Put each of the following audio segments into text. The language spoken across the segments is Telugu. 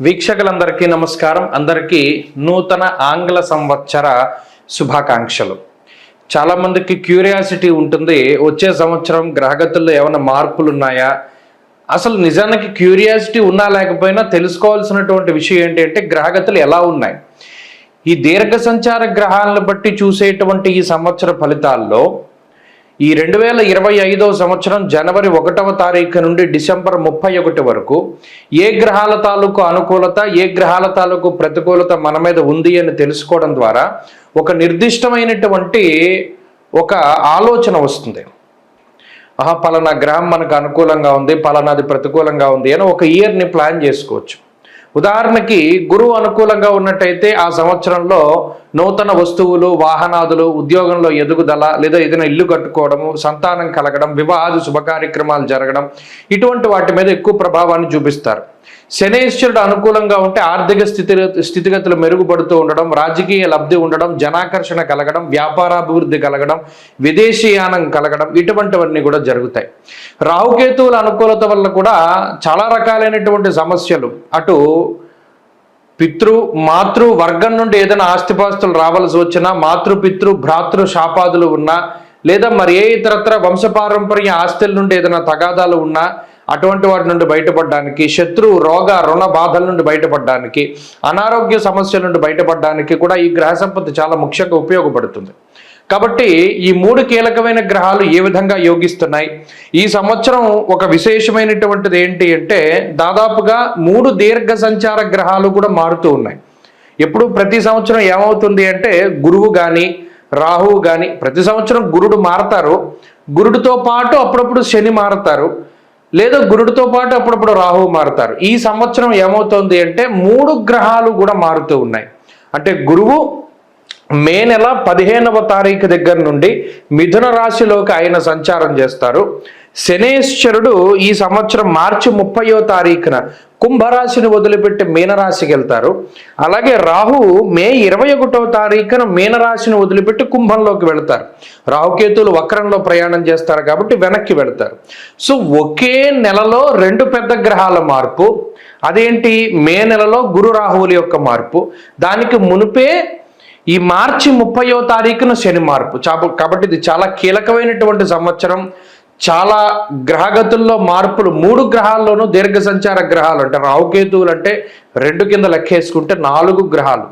వీక్షకులందరికీ నమస్కారం. అందరికీ నూతన ఆంగ్ల సంవత్సర శుభాకాంక్షలు. చాలామందికి క్యూరియాసిటీ ఉంటుంది, వచ్చే సంవత్సరం గ్రహగతుల్లో ఏమైనా మార్పులు ఉన్నాయా? అసలు నిజానికి క్యూరియాసిటీ ఉన్నా లేకపోయినా తెలుసుకోవాల్సినటువంటి విషయం ఏంటంటే గ్రహగతులు ఎలా ఉన్నాయి. ఈ దీర్ఘ సంచార గ్రహాలను బట్టి చూసేటువంటి ఈ సంవత్సర ఫలితాల్లో ఈ 2025వ సంవత్సరం జనవరి 1వ తారీఖు నుండి డిసెంబర్ 31 వరకు ఏ గ్రహాల తాలూకు అనుకూలత, ఏ గ్రహాల తాలూకు ప్రతికూలత మన మీద ఉంది అని తెలుసుకోవడం ద్వారా ఒక నిర్దిష్టమైనటువంటి ఒక ఆలోచన వస్తుంది. పలానా గ్రహం మనకు అనుకూలంగా ఉంది, పలానాది ప్రతికూలంగా ఉంది అని ఒక ఇయర్ని ప్లాన్ చేసుకోవచ్చు. ఉదాహరణకి గురువు అనుకూలంగా ఉన్నట్టయితే ఆ సంవత్సరంలో నూతన వస్తువులు, వాహనాదులు, ఉద్యోగంలో ఎదుగుదల, లేదా ఏదైనా ఇల్లు కట్టుకోవడము, సంతానం కలగడం, వివాహాది శుభకార్యక్రమాలు జరగడం, ఇటువంటి వాటి మీద ఎక్కువ ప్రభావాన్ని చూపిస్తారు. శనేశ్వరుడు అనుకూలంగా ఉంటే ఆర్థిక స్థితిగతులు మెరుగుపడుతూ ఉండడం, రాజకీయ లబ్ధి ఉండడం, జనాకర్షణ కలగడం, వ్యాపారాభివృద్ధి కలగడం, విదేశీయానం కలగడం, ఇటువంటివన్నీ కూడా జరుగుతాయి. రాహుకేతువుల అనుకూలత వల్ల కూడా చాలా రకాలైనటువంటి సమస్యలు, అటు మాతృ వర్గం నుండి ఏదైనా ఆస్తిపాస్తులు రావాల్సి వచ్చినా, మాతృ భ్రాతృ శాపాదులు ఉన్నా, లేదా మరి ఏ ఇతరత్ర వంశపారంపర్య ఆస్తుల నుండి ఏదైనా తగాదాలు ఉన్నా అటువంటి వాటి నుండి బయటపడడానికి, శత్రు రోగ రుణ బాధల నుండి బయటపడడానికి, అనారోగ్య సమస్యల నుండి బయటపడడానికి కూడా ఈ గ్రహ సంపత్తి చాలా ముఖ్యంగా ఉపయోగపడుతుంది. కాబట్టి ఈ 3 కీలకమైన గ్రహాలు ఏ విధంగా యోగిస్తున్నాయి, ఈ సంవత్సరం ఒక విశేషమైనటువంటిది ఏంటి అంటే దాదాపుగా 3 దీర్ఘ సంచార గ్రహాలు కూడా మారుతూ ఉన్నాయి. ఎప్పుడు ప్రతి సంవత్సరం ఏమవుతుంది అంటే గురువు కానీ రాహువు కానీ, ప్రతి సంవత్సరం గురుడు మారతారు, గురుడితో పాటు అప్పుడప్పుడు శని మారతారు, లేదా గురుడితో పాటు అప్పుడప్పుడు రాహువు మారుతారు. ఈ సంవత్సరం ఏమవుతుంది అంటే 3 గ్రహాలు కూడా మారుతూ ఉన్నాయి. అంటే గురువు మే నెల 15వ తారీఖు దగ్గర నుండి మిథున రాశిలోకి ఆయన సంచారం చేస్తారు. శనేశ్వరుడు ఈ సంవత్సరం మార్చి 30వ తారీఖున కుంభరాశిని వదిలిపెట్టి మీనరాశికి వెళ్తారు. అలాగే రాహువు మే 21వ తారీఖున మీనరాశిని వదిలిపెట్టి కుంభంలోకి వెళ్తారు. రాహుకేతువులు వక్రంలో ప్రయాణం చేస్తారు కాబట్టి వెనక్కి వెళ్తారు. సో ఒకే నెలలో 2 పెద్ద గ్రహాల మార్పు. అదేంటి? మే నెలలో గురు రాహువుల యొక్క మార్పు, దానికి మునిపే ఈ మార్చి 30వ తారీఖున శని మార్పు. కాబట్టి ఇది చాలా కీలకమైనటువంటి సంవత్సరం. చాలా గ్రహగతుల్లో మార్పులు, 3 గ్రహాల్లోనూ దీర్ఘ సంచార గ్రహాలు, అంటే రాహుకేతువులు అంటే 2 కింద లెక్కేసుకుంటే 4 గ్రహాలు.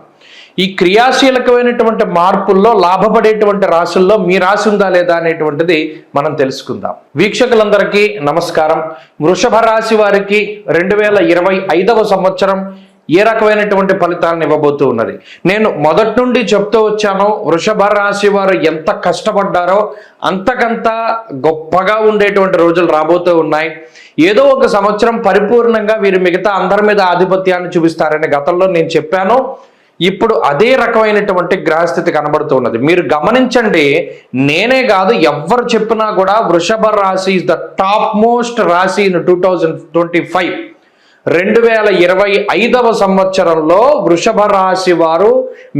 ఈ క్రియాశీలకమైనటువంటి మార్పుల్లో లాభపడేటువంటి రాశుల్లో మీ రాశి ఉందా లేదా అనేటువంటిది మనం తెలుసుకుందాం. వీక్షకులందరికీ నమస్కారం. వృషభ రాశి వారికి 2025వ సంవత్సరం ఏ రకమైనటువంటి ఫలితాలను ఇవ్వబోతూ ఉన్నది. నేను మొదటి నుండి చెప్తూ వచ్చాను, వృషభ రాశి వారు ఎంత కష్టపడ్డారో అంతకంత గొప్పగా ఉండేటువంటి రోజులు రాబోతూ ఉన్నాయి. ఏదో ఒక సంవత్సరం పరిపూర్ణంగా వీరు మిగతా అందరి మీద ఆధిపత్యాన్ని చూపిస్తారని గతంలో నేను చెప్పాను. ఇప్పుడు అదే రకమైనటువంటి గ్రహస్థితి కనబడుతున్నది. మీరు గమనించండి, నేనే కాదు ఎవ్వరు చెప్పినా కూడా వృషభ రాశి ఇస్ ద టాప్ మోస్ట్ రాశి ఇన్ 2025. 2025వ సంవత్సరంలో వృషభ రాశి వారు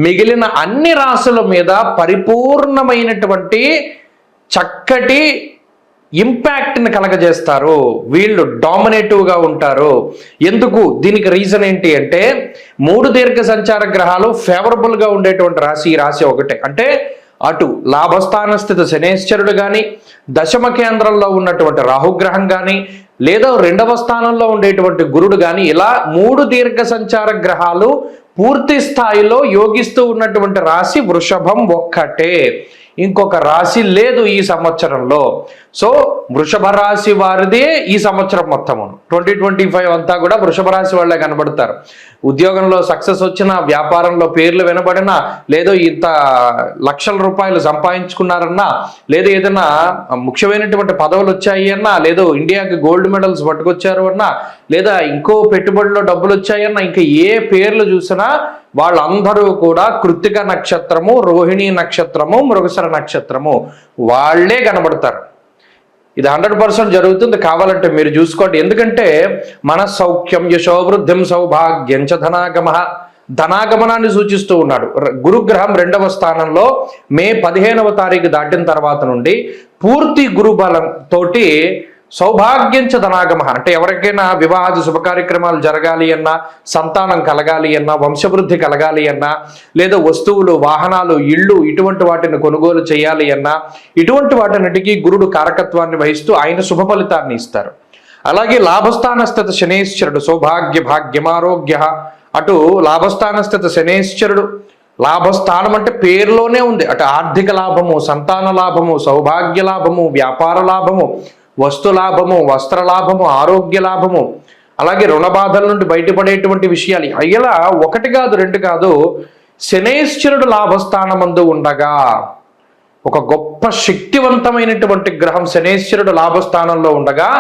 మిగిలిన అన్ని రాశుల మీద పరిపూర్ణమైనటువంటి చక్కటి ఇంపాక్ట్ని కలగజేస్తారు. వీళ్ళు డామినేటివ్గా ఉంటారు. ఎందుకు? దీనికి రీజన్ ఏంటి అంటే 3 దీర్ఘ సంచార గ్రహాలు ఫేవరబుల్గా ఉండేటువంటి రాశి ఈ రాశి ఒకటే. అంటే అటు లాభస్థాన స్థితి శనేశ్వరుడు కానీ, దశమ కేంద్రంలో ఉన్నటువంటి రాహుగ్రహం కానీ, లేదా 2వ స్థానంలో ఉండేటువంటి గురుడు కానీ, ఇలా 3 దీర్ఘ సంచార గ్రహాలు పూర్తి స్థాయిలో యోగిస్తూ ఉన్నటువంటి రాశి వృషభం ఒక్కటే. ఇంకొక రాశి లేదు ఈ సంవత్సరంలో. సో వృషభ రాశి వారిదే ఈ సంవత్సరం మొత్తము 2025 అంతా కూడా వృషభ రాశి వాళ్ళే కనబడతారు. ఉద్యోగంలో సక్సెస్ వచ్చినా, వ్యాపారంలో పేర్లు వినబడినా, లేదో ఇంత లక్షల రూపాయలు సంపాదించుకున్నారన్నా, లేదా ఏదైనా ముఖ్యమైనటువంటి పదవులు వచ్చాయి అన్నా, లేదో ఇండియాకి గోల్డ్ మెడల్స్ పట్టుకొచ్చారు అన్నా, లేదా ఇంకో పెట్టుబడిలో డబ్బులు వచ్చాయన్నా, ఇంకా ఏ పేర్లు చూసినా వాళ్ళందరూ కూడా కృత్తిక నక్షత్రము, రోహిణి నక్షత్రము, మృగశిర నక్షత్రము వాళ్ళే కనబడతారు. ఇది 100% జరుగుతుంది. కావాలంటే మీరు చూసుకోండి. ఎందుకంటే మన సౌఖ్యం యశోవృద్ధిం సౌభాగ్యం చ ధనాగమనాన్ని సూచిస్తూ ఉన్నాడు. గురుగ్రహం 2వ స్థానంలో మే 15వ తారీఖు దాటిన తర్వాత నుండి పూర్తి గురుబలం తోటి సౌభాగ్యంచ ధనాగమ అంటే ఎవరికైనా వివాహాది శుభ కార్యక్రమాలు జరగాలి అన్నా, సంతానం కలగాలి అన్నా, వంశవృద్ధి కలగాలి అన్నా, లేదా వస్తువులు, వాహనాలు, ఇళ్ళు ఇటువంటి వాటిని కొనుగోలు చేయాలి అన్నా, ఇటువంటి వాటిన్నిటికీ గురుడు కారకత్వాన్ని వహిస్తూ ఆయన శుభ ఫలితాన్ని ఇస్తారు. అలాగే లాభస్థానస్థిత శనేశ్వరుడు సౌభాగ్య భాగ్యమారోగ్య, అటు లాభస్థానస్థిత శనేశ్వరుడు, లాభస్థానం అంటే పేరులోనే ఉంది, అటు ఆర్థిక లాభము, సంతాన లాభము, సౌభాగ్య లాభము, వ్యాపార లాభము, వస్తు లాభము, వస్త్ర లాభము, ఆరోగ్య లాభము, అలాగే రుణ బాధల నుండి బయటపడేటువంటి విషయాలు. ఇలా ఒకటి కాదు రెండు కాదు, శనేశ్వరుడు లాభస్థానమందు ఉండగా, ఒక గొప్ప శక్తివంతమైనటువంటి గ్రహం శనేశ్వరుడు లాభస్థానంలో ఉండగా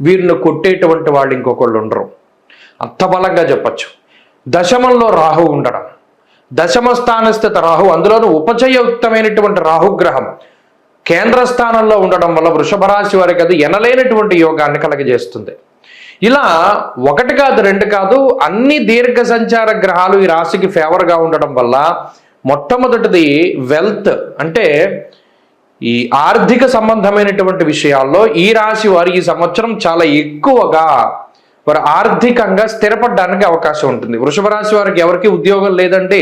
వీరిని కొట్టేటువంటి వాళ్ళు ఇంకొకళ్ళు ఉండరు, అంత బలంగా చెప్పచ్చు. దశమంలో రాహు ఉండడం, దశమ స్థానస్థిత రాహు, అందులోనూ ఉపచయయుక్తమైనటువంటి రాహుగ్రహం కేంద్ర స్థానంలో ఉండడం వల్ల వృషభ రాశి వారికి అది ఎనలేనటువంటి యోగాన్ని కలగజేస్తుంది. ఇలా ఒకటి కాదు రెండు కాదు, అన్ని దీర్ఘ సంచార గ్రహాలు ఈ రాశికి ఫేవర్గా ఉండడం వల్ల మొట్టమొదటిది వెల్త్ అంటే ఈ ఆర్థిక సంబంధమైనటువంటి విషయాల్లో ఈ రాశి వారు ఈ సంవత్సరం చాలా ఎక్కువగా వారు ఆర్థికంగా స్థిరపడడానికి అవకాశం ఉంటుంది. వృషభ రాశి వారికి ఎవరికి ఉద్యోగం లేదంటే,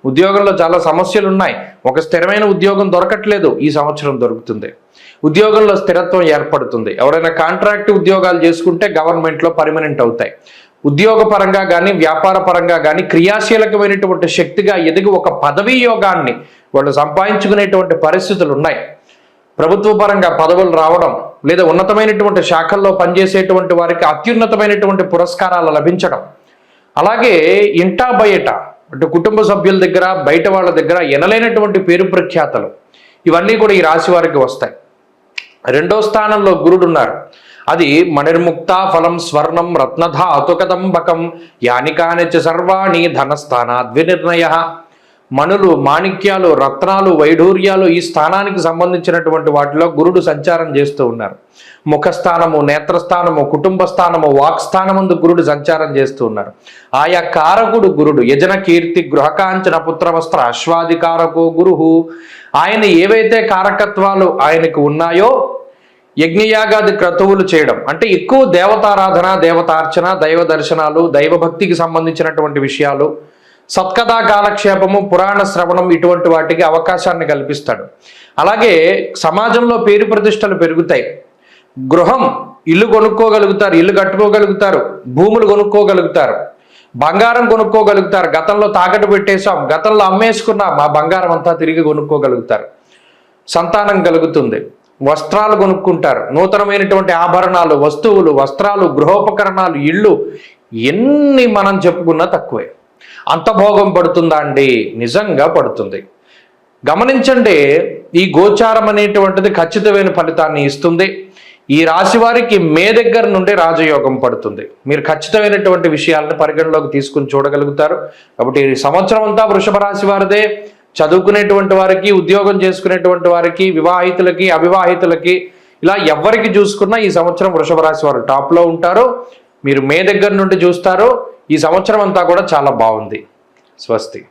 ఉద్యోగంలో చాలా సమస్యలు ఉన్నాయి, ఒక స్థిరమైన ఉద్యోగం దొరకట్లేదు, ఈ సంవత్సరం దొరుకుతుంది. ఉద్యోగంలో స్థిరత్వం ఏర్పడుతుంది. ఎవరైనా కాంట్రాక్ట్ ఉద్యోగాలు చేసుకుంటే గవర్నమెంట్లో పర్మనెంట్ అవుతాయి. ఉద్యోగ పరంగా కానీ వ్యాపార పరంగా కానీ క్రియాశీలకమైనటువంటి శక్తిగా ఎదిగి ఒక పదవీ యోగాన్ని వాళ్ళు సంపాదించుకునేటువంటి పరిస్థితులు ఉన్నాయి. ప్రభుత్వ పరంగా పదవులు రావడం, లేదా ఉన్నతమైనటువంటి శాఖల్లో పనిచేసేటువంటి వారికి అత్యున్నతమైనటువంటి పురస్కారాలు లభించడం, అలాగే ఇంటా బయట అంటే కుటుంబ సభ్యుల దగ్గర బయట వాళ్ళ దగ్గర ఎనలేనటువంటి పేరు ప్రఖ్యాతలు, ఇవన్నీ కూడా ఈ రాశి వారికి వస్తాయి. రెండో స్థానంలో గురుడు ఉన్నారు, అది మణిర్ముక్త ఫలం స్వర్ణం రత్నధాతుకదంబకం యానికాని చ సర్వాణి ధనస్థానాద్వినిర్ణయ. మణులు, మాణిక్యాలు, రత్నాలు, వైఢూర్యాలు ఈ స్థానానికి సంబంధించినటువంటి వాటిలో గురుడు సంచారం చేస్తూ ఉన్నారు. ముఖస్థానము, నేత్రస్థానము, కుటుంబ స్థానము, వాక్స్థానమందు గురుడు సంచారం చేస్తూ ఉన్నారు. ఆయా కారకుడు గురుడు యజన కీర్తి గృహకాంచన పుత్రవస్త్ర అశ్వాదికారకో గురుహు. ఆయన ఏవైతే కారకత్వాలు ఆయనకు ఉన్నాయో, యజ్ఞయాగాది క్రతువులు చేయడం అంటే ఎక్కువ దేవతారాధన, దేవతార్చన, దైవ దర్శనాలు, దైవభక్తికి సంబంధించినటువంటి విషయాలు, సత్కథా కాలక్షేపము, పురాణ శ్రవణం ఇటువంటి వాటికి అవకాశాన్ని కల్పిస్తాడు. అలాగే సమాజంలో పేరు ప్రతిష్టలు పెరుగుతాయి. గృహం, ఇల్లు కొనుక్కోగలుగుతారు, ఇల్లు కట్టుకోగలుగుతారు, భూములు కొనుక్కోగలుగుతారు, బంగారం కొనుక్కోగలుగుతారు. గతంలో తాకట్టు పెట్టేశాం, గతంలో అమ్మేసుకున్నాం, మా బంగారం అంతా తిరిగి కొనుక్కోగలుగుతారు. సంతానం కలుగుతుంది, వస్త్రాలు కొనుక్కుంటారు, నూతనమైనటువంటి ఆభరణాలు, వస్తువులు, వస్త్రాలు, గృహోపకరణాలు, ఇళ్ళు ఎన్ని మనం చెప్పుకున్నా తక్కువే. అంత భోగం పడుతుందా అండి? నిజంగా పడుతుంది. గమనించండి, ఈ గోచారం అనేటువంటిది ఖచ్చితమైన ఫలితాన్ని ఇస్తుంది. ఈ రాశి వారికి మే దగ్గర నుండి రాజయోగం పడుతుంది. మీరు ఖచ్చితమైనటువంటి విషయాలను పరిగణలోకి తీసుకుని చూడగలుగుతారు. కాబట్టి ఈ సంవత్సరం అంతా వృషభ రాశి వారిదే. చదువుకునేటువంటి వారికి, ఉద్యోగం చేసుకునేటువంటి వారికి, వివాహితులకి, అవివాహితులకి, ఇలా ఎవరికి చూసుకున్నా ఈ సంవత్సరం వృషభ రాశి వారు టాప్లో ఉంటారు. మీరు మే దగ్గర నుండి చూస్తారు. ఈ సంవత్సరం అంతా కూడా చాలా బాగుంది. స్వస్తి.